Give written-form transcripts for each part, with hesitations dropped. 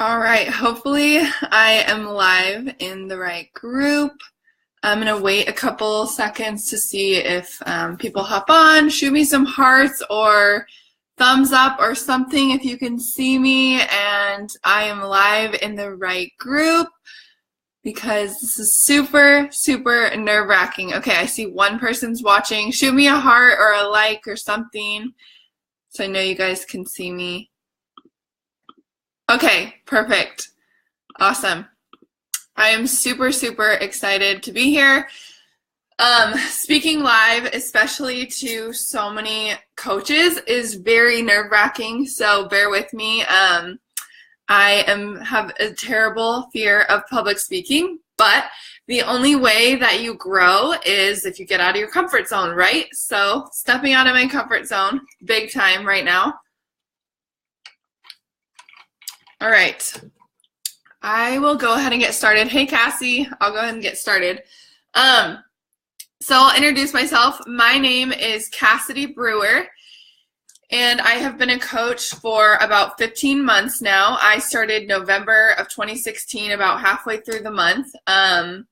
All right, hopefully I am live in the right group. I'm going to wait a couple seconds to see if people hop on. Shoot me some hearts or thumbs up or something if you can see me and I am live in the right group, because this is super, super nerve-wracking. Okay, I see one person's watching. Shoot me a heart or a like or something so I know you guys can see me. Okay, perfect. Awesome. I am super, super excited to be here. Speaking live, especially to so many coaches, is very nerve-wracking, so bear with me. I have a terrible fear of public speaking, but the only way that you grow is if you get out of your comfort zone, right? So stepping out of my comfort zone, big time right now. All right, I will go ahead and get started. Hey, Cassie, I'll go ahead and get started. So I'll introduce myself. My name is Cassidy Brewer, and I have been a coach for about 15 months now. I started November of 2016, about halfway through the month. A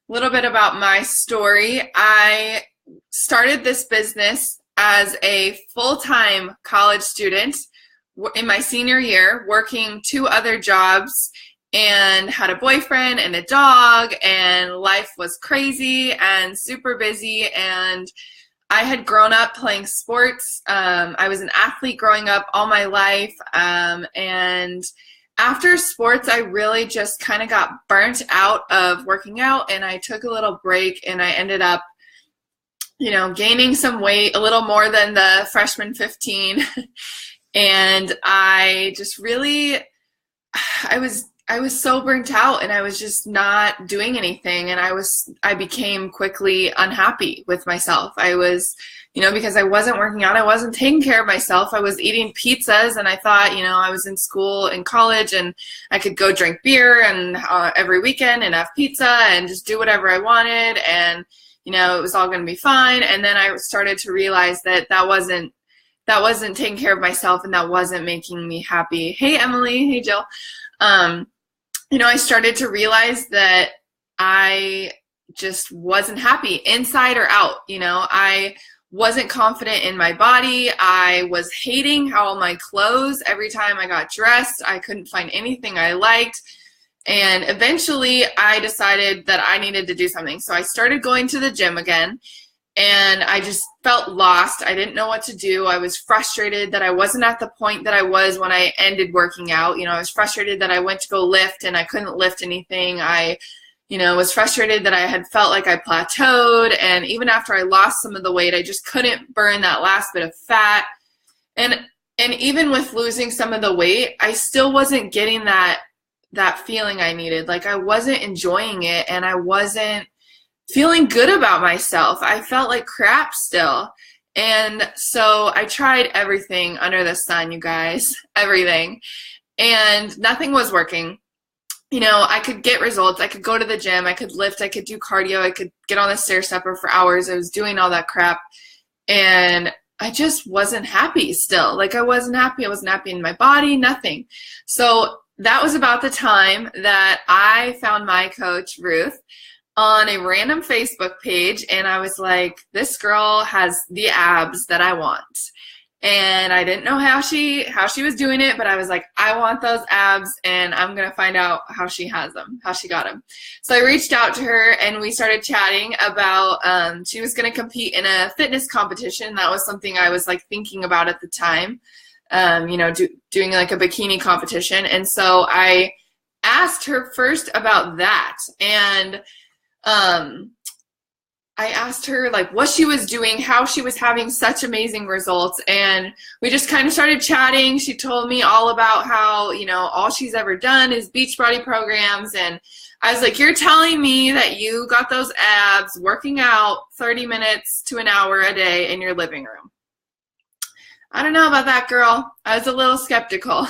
little bit about my story. I started this business as a full-time college student in my senior year, working 2 other jobs, and had a boyfriend and a dog, and life was crazy and super busy. And I had grown up playing sports. I was an athlete growing up all my life. And after sports, I really just kind of got burnt out of working out, and I took a little break, and I ended up, gaining some weight, a little more than the freshman 15. And I just really, I was so burnt out, and I was just not doing anything. And I became quickly unhappy with myself. I was, because I wasn't working out, I wasn't taking care of myself. I was eating pizzas, and I thought, I was in school in college, and I could go drink beer and every weekend and have pizza and just do whatever I wanted. And, it was all going to be fine. And then I started to realize that wasn't taking care of myself, and that wasn't making me happy. Hey, Emily. Hey, Jill. I started to realize that I just wasn't happy inside or out. I wasn't confident in my body. I was hating how my clothes, every time I got dressed, I couldn't find anything I liked. And eventually I decided that I needed to do something. So I started going to the gym again. And I just felt lost. I didn't know what to do. I was frustrated that I wasn't at the point that I was when I ended working out. I was frustrated that I went to go lift and I couldn't lift anything. I, was frustrated that I had felt like I plateaued. And even after I lost some of the weight, I just couldn't burn that last bit of fat. And even with losing some of the weight, I still wasn't getting that feeling I needed. Like, I wasn't enjoying it, and I wasn't feeling good about myself. I felt like crap still. And so I tried everything under the sun, you guys, everything. And nothing was working. I could get results. I could go to the gym. I could lift. I could do cardio. I could get on the stair stepper for hours. I was doing all that crap. And I just wasn't happy still. Like, I wasn't happy. I wasn't happy in my body, nothing. So that was about the time that I found my coach, Ruth, on a random Facebook page, and I was like, this girl has the abs that I want. And I didn't know how she was doing it, but I was like, I want those abs, and I'm going to find out how she has them, how she got them. So I reached out to her, and we started chatting about, she was going to compete in a fitness competition. That was something I was like thinking about at the time, doing like a bikini competition. And so I asked her first about that. And I asked her like what she was doing, how she was having such amazing results, and we just kind of started chatting. She told me all about how, all she's ever done is Beachbody programs, and I was like, you're telling me that you got those abs working out 30 minutes to an hour a day in your living room? I don't know about that, girl. I was a little skeptical.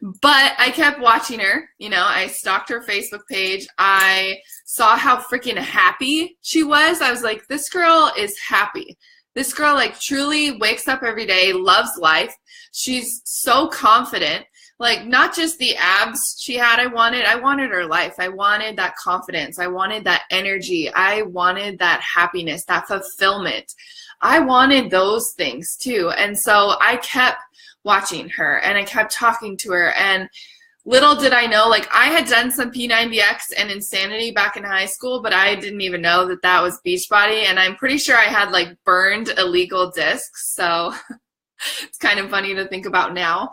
But I kept watching her. I stalked her Facebook page. I saw how freaking happy she was. I was like, this girl is happy. This girl like truly wakes up every day, loves life. She's so confident. like not just the abs she had. I wanted her life. I wanted that confidence. I wanted that energy. I wanted that happiness, that fulfillment. I wanted those things too. And so I kept watching her and I kept talking to her, and little did I know, like I had done some P90X and Insanity back in high school, but I didn't even know that that was Beachbody. And I'm pretty sure I had like burned illegal discs. So it's kind of funny to think about now.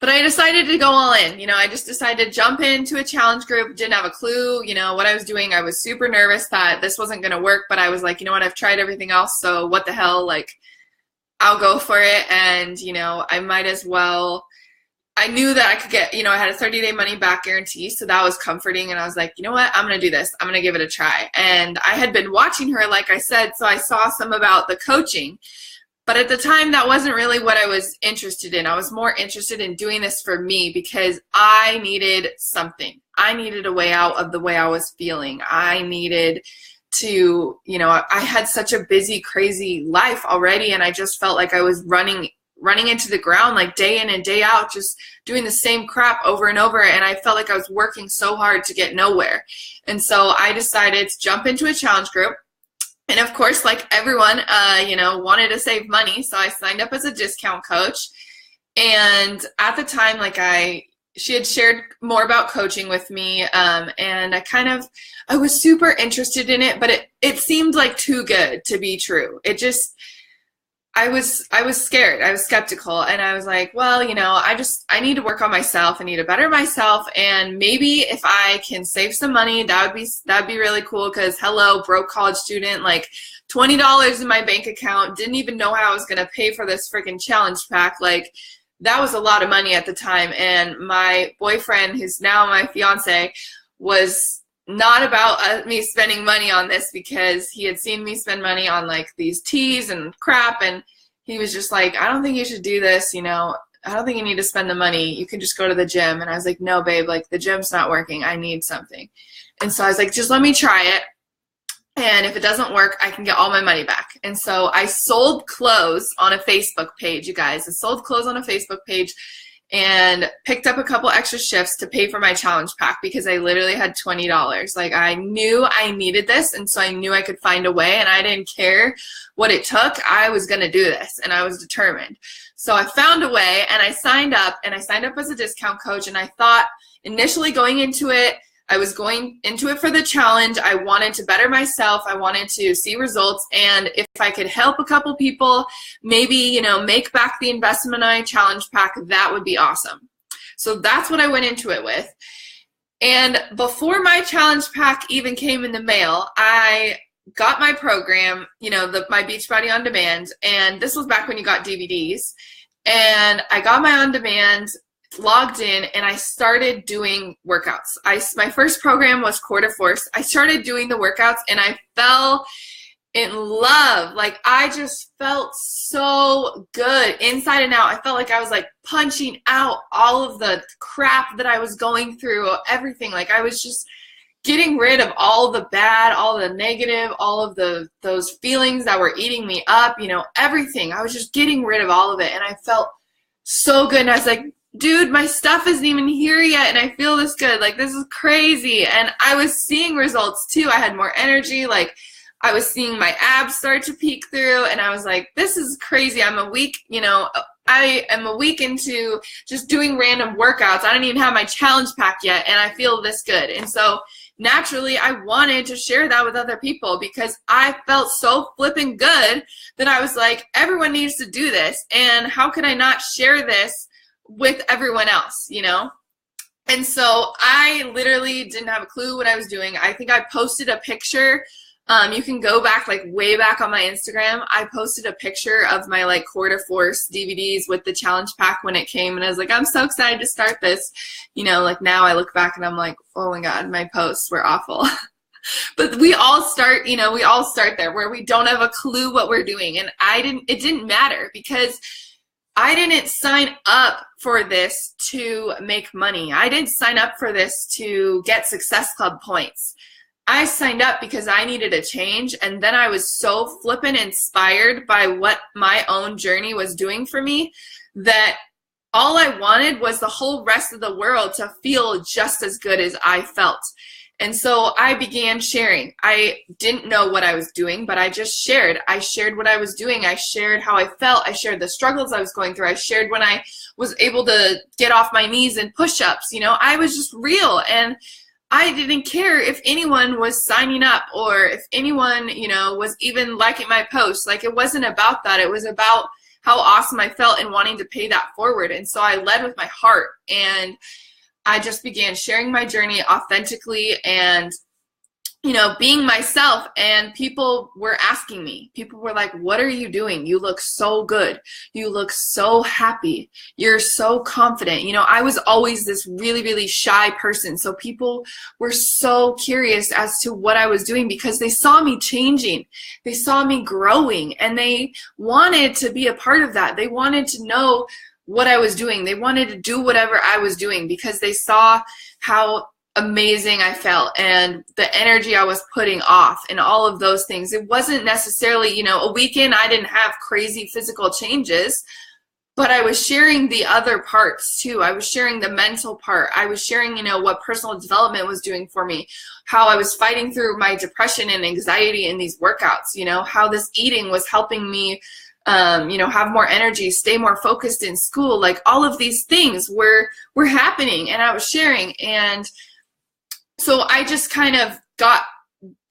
But I decided to go all in. I just decided to jump into a challenge group. Didn't have a clue, what I was doing. I was super nervous that this wasn't going to work, but I was like, you know what, I've tried everything else. So what the hell, like I'll go for it. And, I might as well. I knew that I could get, I had a 30-day money back guarantee. So that was comforting. And I was like, you know what, I'm going to do this. I'm going to give it a try. And I had been watching her, like I said, so I saw some about the coaching. But at the time, that wasn't really what I was interested in. I was more interested in doing this for me because I needed something. I needed a way out of the way I was feeling. I needed to, I had such a busy, crazy life already, and I just felt like I was running into the ground like day in and day out, just doing the same crap over and over. And I felt like I was working so hard to get nowhere. And so I decided to jump into a challenge group. And of course, like everyone, wanted to save money. So I signed up as a discount coach. And at the time, she had shared more about coaching with me. And I was super interested in it, but it seemed like too good to be true. I was scared. I was skeptical, and I was like, well, I need to work on myself. I need to better myself, and maybe if I can save some money, that'd be really cool. Because hello, broke college student, like $20 in my bank account, didn't even know how I was gonna pay for this freaking challenge pack. Like that was a lot of money at the time, and my boyfriend, who's now my fiance, was not about me spending money on this because he had seen me spend money on like these teas and crap, and he was just like, I don't think you should do this, I don't think you need to spend the money. You can just go to the gym. And I was like, no, babe, like the gym's not working. I need something. And so I was like, just let me try it. And if it doesn't work, I can get all my money back. And so I sold clothes on a Facebook page, you guys. I sold clothes on a Facebook page and picked up a couple extra shifts to pay for my challenge pack because I literally had $20. Like I knew I needed this, and so I knew I could find a way, and I didn't care what it took. I was going to do this, and I was determined. So I found a way, and I signed up as a discount coach, and I thought initially going into it, I was going into it for the challenge. I wanted to better myself. I wanted to see results. And if I could help a couple people, maybe, make back the investment on a challenge pack, that would be awesome. So that's what I went into it with. And before my challenge pack even came in the mail, I got my program, my Beachbody On Demand. And this was back when you got DVDs. And I got my On Demand, logged in, and I started doing workouts. My first program was Core de Force. I started doing the workouts, and I fell in love. Like I just felt so good inside and out. I felt like I was like punching out all of the crap that I was going through, everything. Like I was just getting rid of all the bad, all the negative, all of those feelings that were eating me up, everything. I was just getting rid of all of it, and I felt so good. And I was like, dude, my stuff isn't even here yet, and I feel this good. Like, this is crazy. And I was seeing results too. I had more energy. Like, I was seeing my abs start to peek through, and I was like, this is crazy. I am a week into just doing random workouts. I don't even have my challenge pack yet, and I feel this good. And so naturally, I wanted to share that with other people because I felt so flipping good that I was like, everyone needs to do this. And how could I not share this with everyone else, And so I literally didn't have a clue what I was doing. I think I posted a picture. You can go back, like way back on my Instagram. I posted a picture of my like Core de Force DVDs with the challenge pack when it came. And I was like, I'm so excited to start this. Like now I look back and I'm like, oh my God, my posts were awful. But we all start there where we don't have a clue what we're doing. And it didn't matter because I didn't sign up for this to make money. I didn't sign up for this to get Success Club points. I signed up because I needed a change, and then I was so flippin' inspired by what my own journey was doing for me that all I wanted was the whole rest of the world to feel just as good as I felt. And so I began sharing. I didn't know what I was doing, but I just shared. I shared what I was doing. I shared how I felt. I shared the struggles I was going through. I shared when I was able to get off my knees and push-ups. You know, I was just real, and I didn't care if anyone was signing up or if anyone, you know, was even liking my post. Like, it wasn't about that. It was about how awesome I felt and wanting to pay that forward. And so I led with my heart, and I just began sharing my journey authentically and, you know, being myself. And people were asking me, people were like, what are you doing? You look so good. You look so happy. You're so confident. You know, I was always this really, really shy person. So people were so curious as to what I was doing because they saw me changing. They saw me growing, and they wanted to be a part of that. They wanted to know what I was doing. They wanted to do whatever I was doing because they saw how amazing I felt and the energy I was putting off and all of those things. It wasn't necessarily, you know, a weekend I didn't have crazy physical changes, but I was sharing the other parts too. I was sharing the mental part. I was sharing, you know, what personal development was doing for me, how I was fighting through my depression and anxiety in these workouts, you know, how this eating was helping me you know, have more energy, stay more focused in school. Like, all of these things were happening, and I was sharing. And so I just kind of got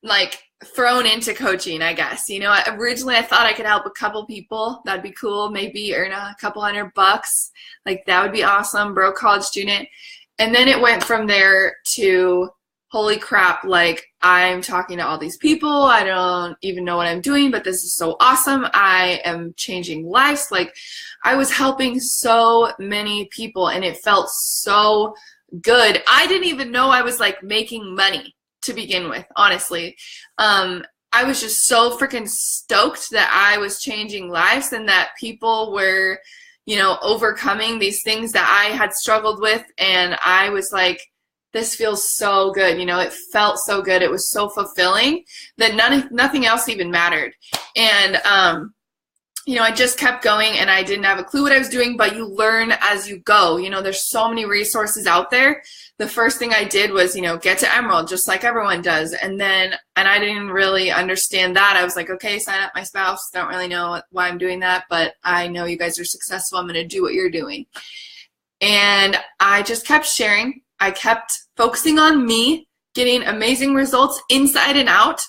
like thrown into coaching, I guess. You know, originally I thought I could help a couple people. That'd be cool. Maybe earn a couple $100. Like, that would be awesome. Broke college student. And then it went from there to, holy crap, like, I'm talking to all these people. I don't even know what I'm doing, but this is so awesome. I am changing lives. Like, I was helping so many people, and it felt so good. I didn't even know I was like making money to begin with, honestly. I was just so freaking stoked that I was changing lives and that people were, you know, overcoming these things that I had struggled with. And I was like, this feels so good. You know, it felt so good. It was so fulfilling that nothing else even mattered. And, you know, I just kept going, and I didn't have a clue what I was doing, but you learn as you go. You know, there's so many resources out there. The first thing I did was, you know, get to Emerald, just like everyone does. And I didn't really understand that. I was like, okay, sign up my spouse. Don't really know why I'm doing that, but I know you guys are successful. I'm going to do what you're doing. And I just kept sharing. I kept focusing on me, getting amazing results inside and out,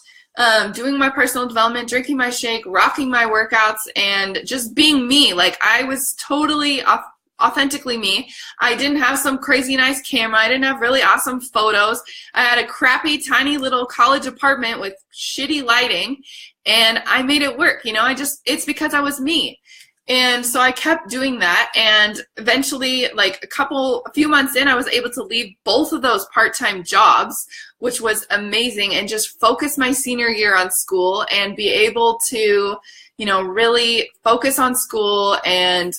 doing my personal development, drinking my shake, rocking my workouts, and just being me. Like, I was totally authentically me. I didn't have some crazy nice camera. I didn't have really awesome photos. I had a crappy, tiny little college apartment with shitty lighting, and I made it work. You know, it's because I was me. And so I kept doing that, and eventually, like a few months in, I was able to leave both of those part-time jobs, which was amazing, and just focus my senior year on school and be able to, you know, really focus on school and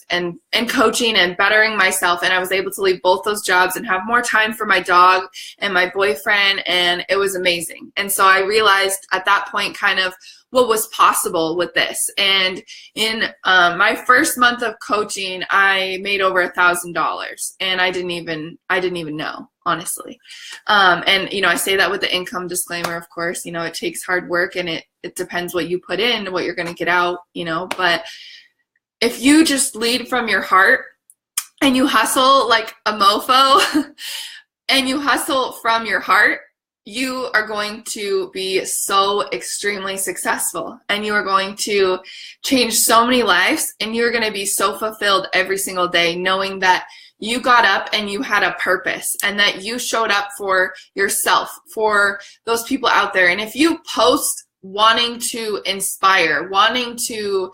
coaching and bettering myself. And I was able to leave both those jobs and have more time for my dog and my boyfriend, and it was amazing. And so I realized at that point kind of what was possible with this. And in my first month of coaching, I made over $1,000, and I didn't even know, honestly. And, you know, I say that with the income disclaimer, of course. You know, it takes hard work, and it depends what you put in, what you're going to get out, you know. But if you just lead from your heart and you hustle like a mofo and you hustle from your heart, you are going to be so extremely successful, and you are going to change so many lives, and you're going to be so fulfilled every single day knowing that you got up and you had a purpose, and that you showed up for yourself, for those people out there. And if you post wanting to inspire, wanting to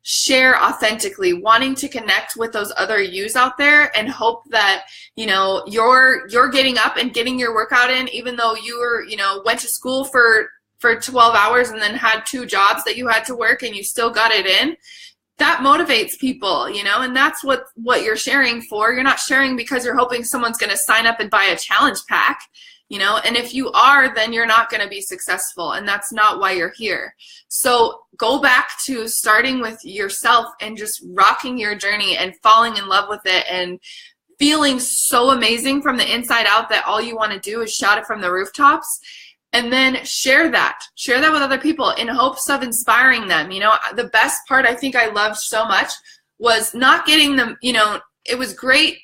share authentically, wanting to connect with those other yous out there, and hope that, you know, you're getting up and getting your workout in, even though you were, you know, went to school for 12 hours and then had 2 jobs that you had to work, and you still got it in. That motivates people, you know, and that's what you're sharing for. You're not sharing because you're hoping someone's going to sign up and buy a challenge pack. and if you are, then you're not going to be successful, and that's not why you're here. So go back to starting with yourself and just rocking your journey and falling in love with it and feeling so amazing from the inside out that all you want to do is shout it from the rooftops. And then share that with other people in hopes of inspiring them. The best part I think I loved so much was not getting them, it was great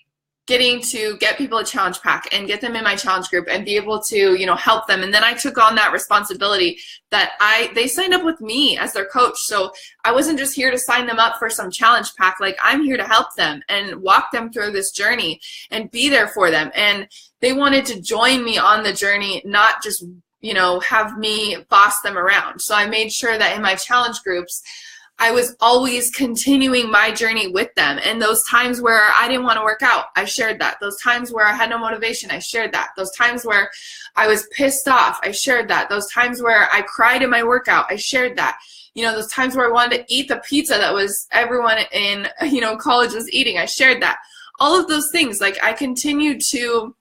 getting to get people a challenge pack and get them in my challenge group and be able to, help them. And then I took on that responsibility that they signed up with me as their coach. So I wasn't just here to sign them up for some challenge pack. Like, I'm here to help them and walk them through this journey and be there for them. And they wanted to join me on the journey, not just, have me boss them around. So I made sure that in my challenge groups, I was always continuing my journey with them. And those times where I didn't want to work out, I shared that. Those times where I had no motivation, I shared that. Those times where I was pissed off, I shared that. Those times where I cried in my workout, I shared that. Those times where I wanted to eat the pizza that was everyone in, college was eating, I shared that. All of those things, like, I continued to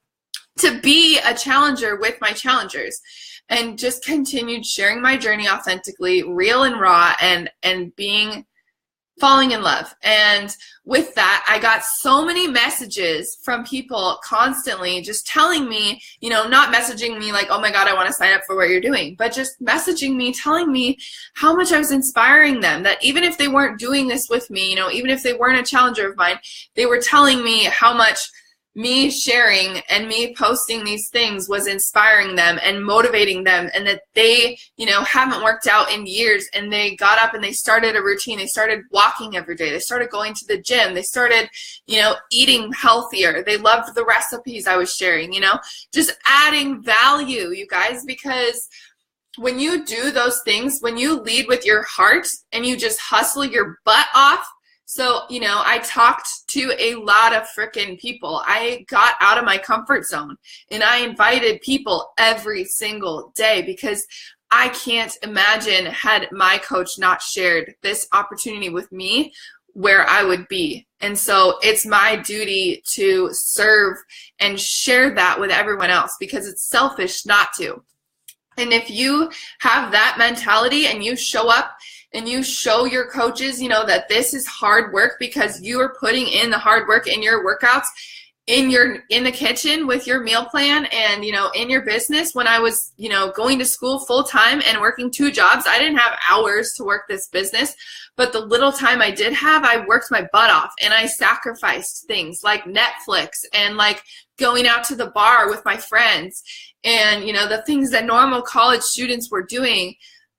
be a challenger with my challengers. And just continued sharing my journey authentically, real and raw, and falling in love. And with that, I got so many messages from people constantly just telling me, not messaging me like, oh my God, I want to sign up for what you're doing, but just messaging me, telling me how much I was inspiring them, that even if they weren't doing this with me, even if they weren't a challenger of mine, they were telling me how much me sharing and me posting these things was inspiring them and motivating them, and that they, haven't worked out in years, and they got up and they started a routine. They started walking every day. They started going to the gym. They started, eating healthier. They loved the recipes I was sharing, just adding value, you guys, because when you do those things, when you lead with your heart and you just hustle your butt off. So, I talked to a lot of freaking people. I got out of my comfort zone and I invited people every single day, because I can't imagine, had my coach not shared this opportunity with me, where I would be. And so it's my duty to serve and share that with everyone else, because it's selfish not to. And if you have that mentality and you show up and you show your coaches, that this is hard work, because you are putting in the hard work in your workouts, in the kitchen with your meal plan, and, in your business. When I was, going to school full time and working 2 jobs, I didn't have hours to work this business, but the little time I did have, I worked my butt off, and I sacrificed things like Netflix and like going out to the bar with my friends, and, the things that normal college students were doing.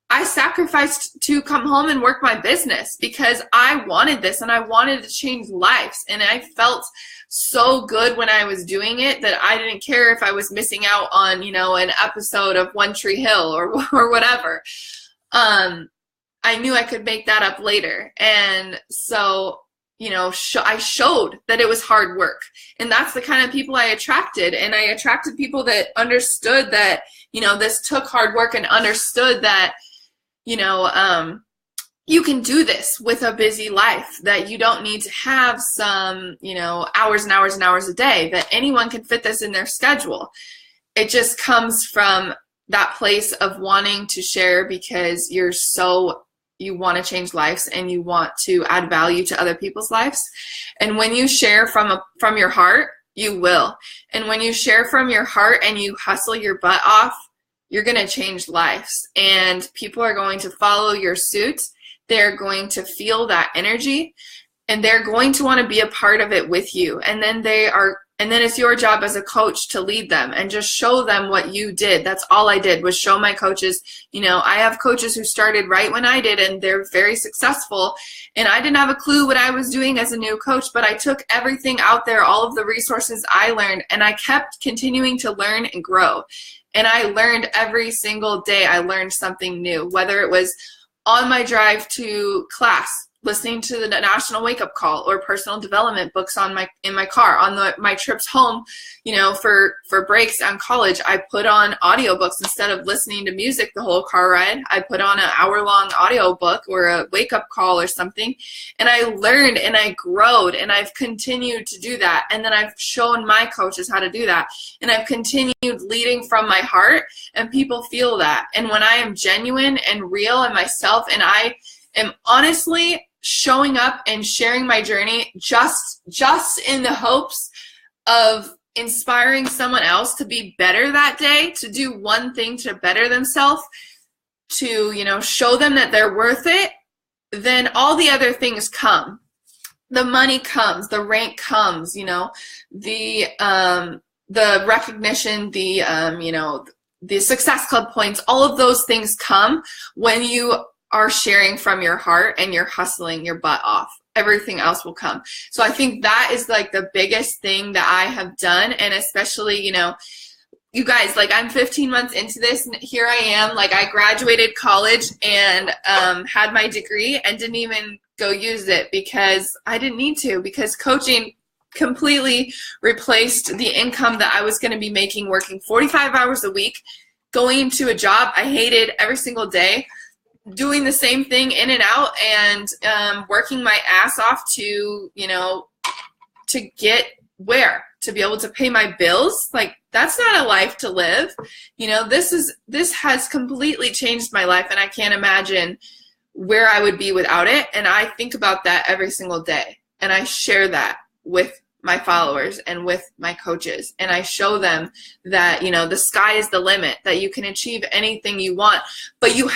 I sacrificed to come home and work my business because I wanted this and I wanted to change lives. And I felt so good when I was doing it that I didn't care if I was missing out on, an episode of One Tree Hill or whatever. I knew I could make that up later. And so, I showed that it was hard work. And that's the kind of people I attracted. And I attracted people that understood that, this took hard work, and understood that, you can do this with a busy life, that you don't need to have some, hours and hours and hours a day, that anyone can fit this in their schedule. It just comes from that place of wanting to share because you want to change lives and you want to add value to other people's lives. And when you share from your heart, you will. And when you share from your heart and you hustle your butt off, you're going to change lives, and people are going to follow your suit. They're going to feel that energy, and they're going to want to be a part of it with you. And then it's your job as a coach to lead them and just show them what you did. That's all I did, was show my coaches. I have coaches who started right when I did, and they're very successful. And I didn't have a clue what I was doing as a new coach, but I took everything out there, all of the resources I learned, and I kept continuing to learn and grow. And I learned every single day. I learned something new, whether it was on my drive to class, listening to the National Wake Up Call or personal development books in my car on my trips home. For breaks on college, I put on audiobooks instead of listening to music the whole car ride. I put on an hour-long audiobook or a wake-up call or something, and I learned and I growed, and I've continued to do that. And then I've shown my coaches how to do that, and I've continued leading from my heart, and people feel that. And when I am genuine and real in myself, and I am honestly showing up and sharing my journey just in the hopes of inspiring someone else to be better that day, to do one thing to better themselves, to, show them that they're worth it, then all the other things come. The money comes, the rank comes, the recognition, the Success Club points, all of those things come when you are sharing from your heart and you're hustling your butt off. Everything else will come. So I think that is like the biggest thing that I have done. And especially, you guys, like, I'm 15 months into this, and here I am, like, I graduated college and had my degree and didn't even go use it because I didn't need to, because coaching completely replaced the income that I was going to be making working 45 hours a week, going into a job I hated every single day, doing the same thing in and out, and working my ass off to get where? To be able to pay my bills? Like, that's not a life to live. This has completely changed my life, and I can't imagine where I would be without it. And I think about that every single day, and I share that with my followers and with my coaches, and I show them that the sky is the limit, that you can achieve anything you want, but you've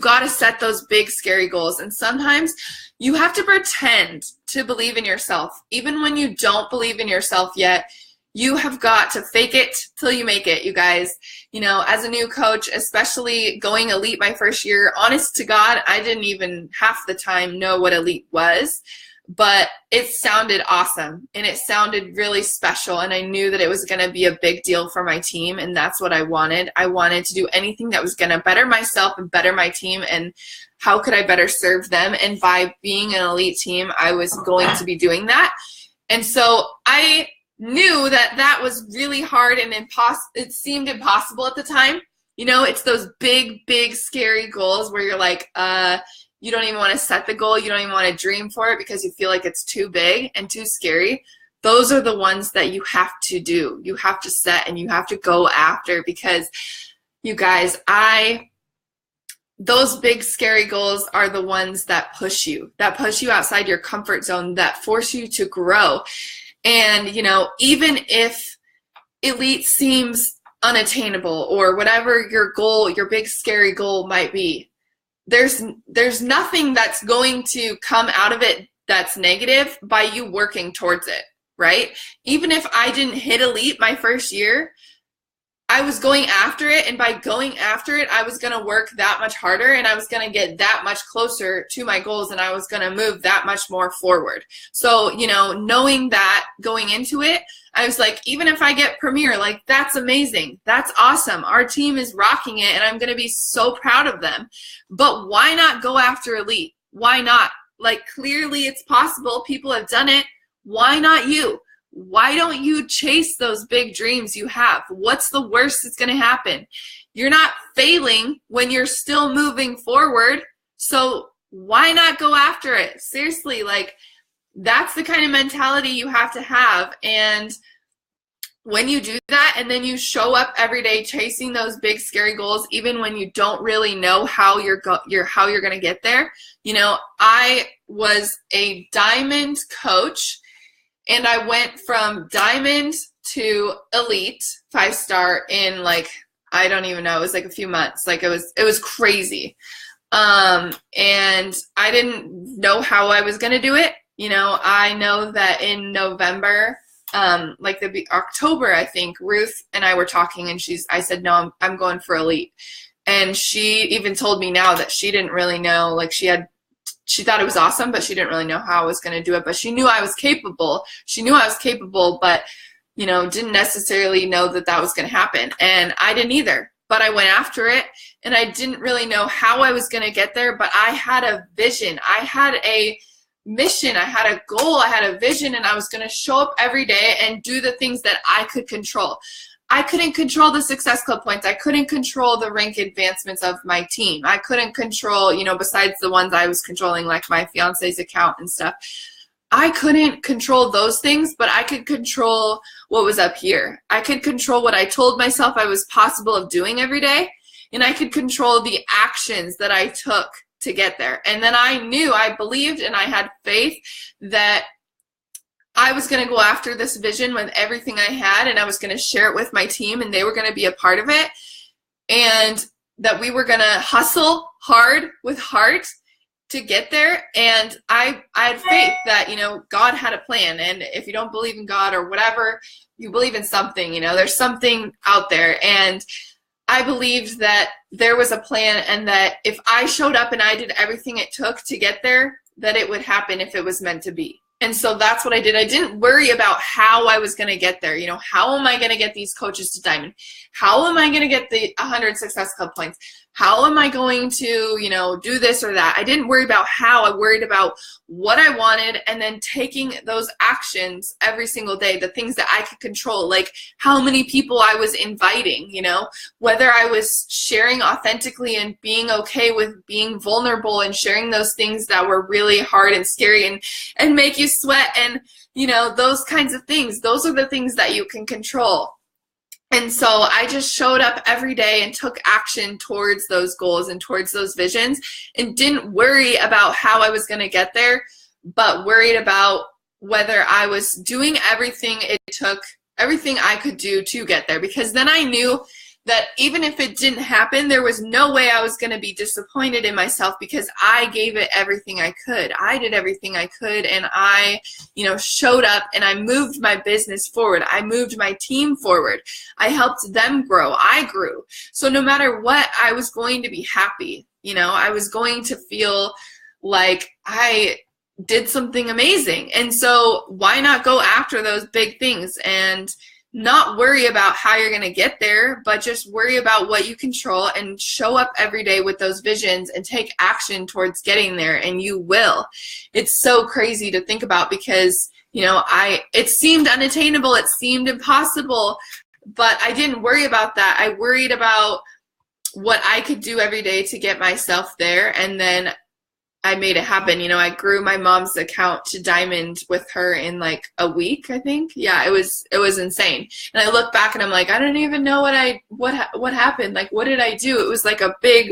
got to set those big scary goals. And sometimes you have to pretend to believe in yourself, even when you don't believe in yourself yet. You have got to fake it till you make it, you guys. As a new coach, especially going elite my first year, honest to God, I didn't even half the time know what elite was. But it sounded awesome, and it sounded really special, and I knew that it was going to be a big deal for my team, and that's what I wanted. I wanted to do anything that was going to better myself and better my team, and how could I better serve them? And by being an elite team, I was going to be doing that. And so I knew that that was really hard, and it seemed impossible at the time. It's those big, big, scary goals where you're like, you don't even want to set the goal. You don't even want to dream for it because you feel like it's too big and too scary. Those are the ones that you have to do. You have to set and you have to go after, because you guys, those big scary goals are the ones that push you outside your comfort zone, that force you to grow. And, even if elite seems unattainable, or whatever your goal, your big scary goal might be, there's nothing that's going to come out of it that's negative by you working towards it, right? Even if I didn't hit elite my first year, I was going after it, and by going after it, I was going to work that much harder, and I was going to get that much closer to my goals, and I was going to move that much more forward. So, knowing that going into it, I was like, even if I get premier, like, that's amazing. That's awesome. Our team is rocking it, and I'm going to be so proud of them. But why not go after elite? Why not? Like, clearly it's possible. People have done it. Why not you? Why don't you chase those big dreams you have? What's the worst that's going to happen? You're not failing when you're still moving forward. So why not go after it? Seriously, like, that's the kind of mentality you have to have. And when you do that, and then you show up every day chasing those big scary goals, even when you don't really know how you're going to get there. I was a diamond coach, and I went from diamond to elite 5-star in, like, I don't even know, it was like a few months. Like, it was crazy. And I didn't know how I was going to do it. I know that in November, October, I think, Ruth and I were talking, and I said, no, I'm going for elite. And she even told me now that she didn't really know, like, she thought it was awesome, but she didn't really know how I was going to do it. But she knew I was capable. But, didn't necessarily know that was going to happen. And I didn't either. but I went after it, and I didn't really know how I was going to get there, but I had a vision. I had a mission. I had a goal. I had a vision, and I was going to show up every day and do the things that I could control. I couldn't control the Success Club points. I couldn't control the rank advancements of my team. I couldn't control, besides the ones I was controlling, like my fiance's account and stuff. I couldn't control those things, but I could control what was up here. I could control what I told myself I was possible of doing every day, and I could control the actions that I took to get there. And then I believed, and I had faith that I was going to go after this vision with everything I had, and I was going to share it with my team, and they were going to be a part of it, and that we were going to hustle hard with heart to get there. And I had faith that, God had a plan. And if you don't believe in God or whatever, you believe in something, there's something out there. And I believed that there was a plan, and that if I showed up and I did everything it took to get there, that it would happen if it was meant to be. And so that's what I did. I didn't worry about how I was going to get there. How am I going to get these coaches to diamond? How am I going to get the 100 Success Club points? How am I going to, do this or that? I didn't worry about how. I worried about what I wanted, and then taking those actions every single day, the things that I could control, like how many people I was inviting, whether I was sharing authentically and being okay with being vulnerable and sharing those things that were really hard and scary and make you sweat, and, those kinds of things. Those are the things that you can control. And so I just showed up every day and took action towards those goals and towards those visions, and didn't worry about how I was going to get there, but worried about whether I was doing everything it took, everything I could do to get there. Because then I knew that even if it didn't happen, there was no way I was going to be disappointed in myself, because I gave it everything I could. I did everything I could, and I, showed up, and I moved my business forward. I moved my team forward. I helped them grow. I grew. So no matter what, I was going to be happy. I was going to feel like I did something amazing. And so why not go after those big things and not worry about how you're going to get there, but just worry about what you control and show up every day with those visions and take action towards getting there, and you will. It's so crazy to think about, because, it seemed unattainable. It seemed impossible, but I didn't worry about that. I worried about what I could do every day to get myself there, and then I made it happen. I grew my mom's account to diamond with her in like a week, I think. Yeah, it was insane. And I look back and I'm like, I don't even know what happened. Like, what did I do? It was like a big,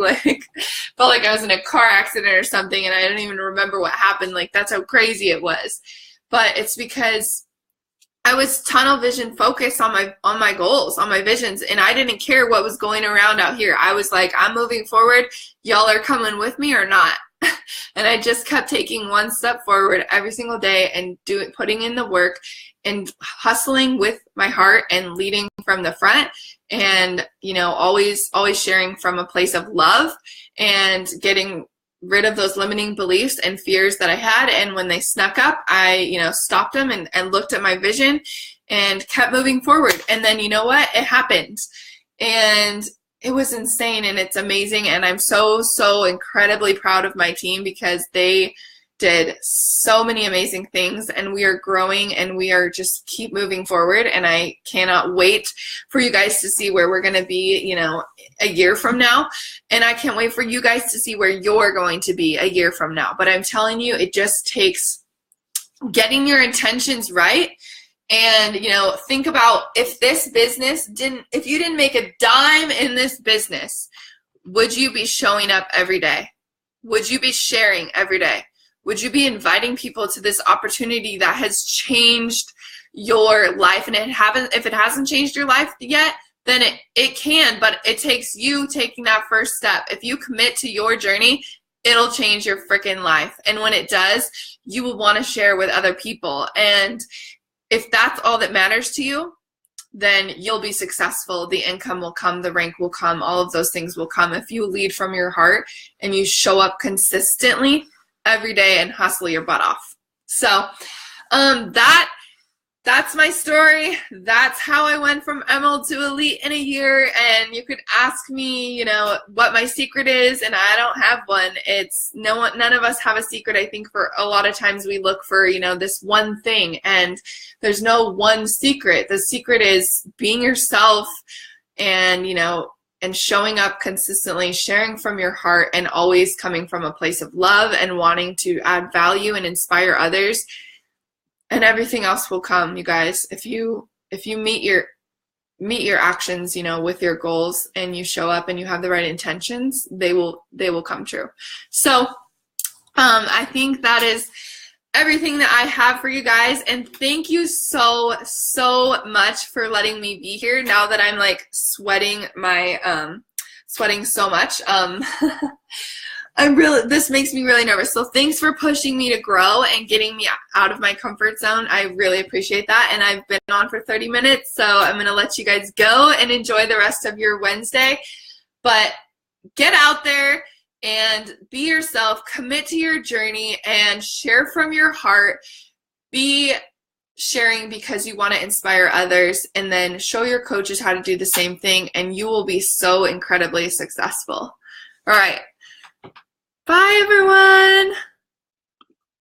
felt like I was in a car accident or something, and I don't even remember what happened. Like, that's how crazy it was. But it's because I was tunnel vision focused on my goals, on my visions, and I didn't care what was going around out here. I was like, I'm moving forward. Y'all are coming with me or not? And I just kept taking one step forward every single day, and putting in the work, and hustling with my heart, and leading from the front, and always sharing from a place of love, and getting rid of those limiting beliefs and fears that I had. And when they snuck up, I stopped them and looked at my vision and kept moving forward. And then it happened, and it was insane, and it's amazing. And I'm so incredibly proud of my team, because they did so many amazing things, and we are growing, and we are just keep moving forward. And I cannot wait for you guys to see where we're going to be, a year from now. And I can't wait for you guys to see where you're going to be a year from now. But I'm telling you, it just takes getting your intentions right. And, think about if you didn't make a dime in this business, would you be showing up every day? Would you be sharing every day? Would you be inviting people to this opportunity that has changed your life? And if it hasn't changed your life yet, then it can, but it takes you taking that first step. If you commit to your journey, it'll change your freaking life. And when it does, you will want to share with other people. And if that's all that matters to you, then you'll be successful. The income will come, the rank will come, all of those things will come if you lead from your heart and you show up consistently every day and hustle your butt off. So that's that's my story. That's how I went from Emerald to Elite in a year. And you could ask me, you know, what my secret is, and I don't have one. It's none of us have a secret. I think for a lot of times we look for, you know, this one thing, and there's no one secret. The secret is being yourself and, you know, and showing up consistently, sharing from your heart, and always coming from a place of love and wanting to add value and inspire others. And everything else will come, you guys. If you meet your actions, you know, with your goals, and you show up and you have the right intentions, they will come true. So I think that is everything that I have for you guys, and thank you so much for letting me be here now that I'm like sweating so much. This makes me really nervous. So thanks for pushing me to grow and getting me out of my comfort zone. I really appreciate that. And I've been on for 30 minutes, so I'm going to let you guys go and enjoy the rest of your Wednesday. But get out there and be yourself, commit to your journey, and share from your heart. Be sharing because you want to inspire others, and then show your coaches how to do the same thing, and you will be so incredibly successful. All right. Bye, everyone.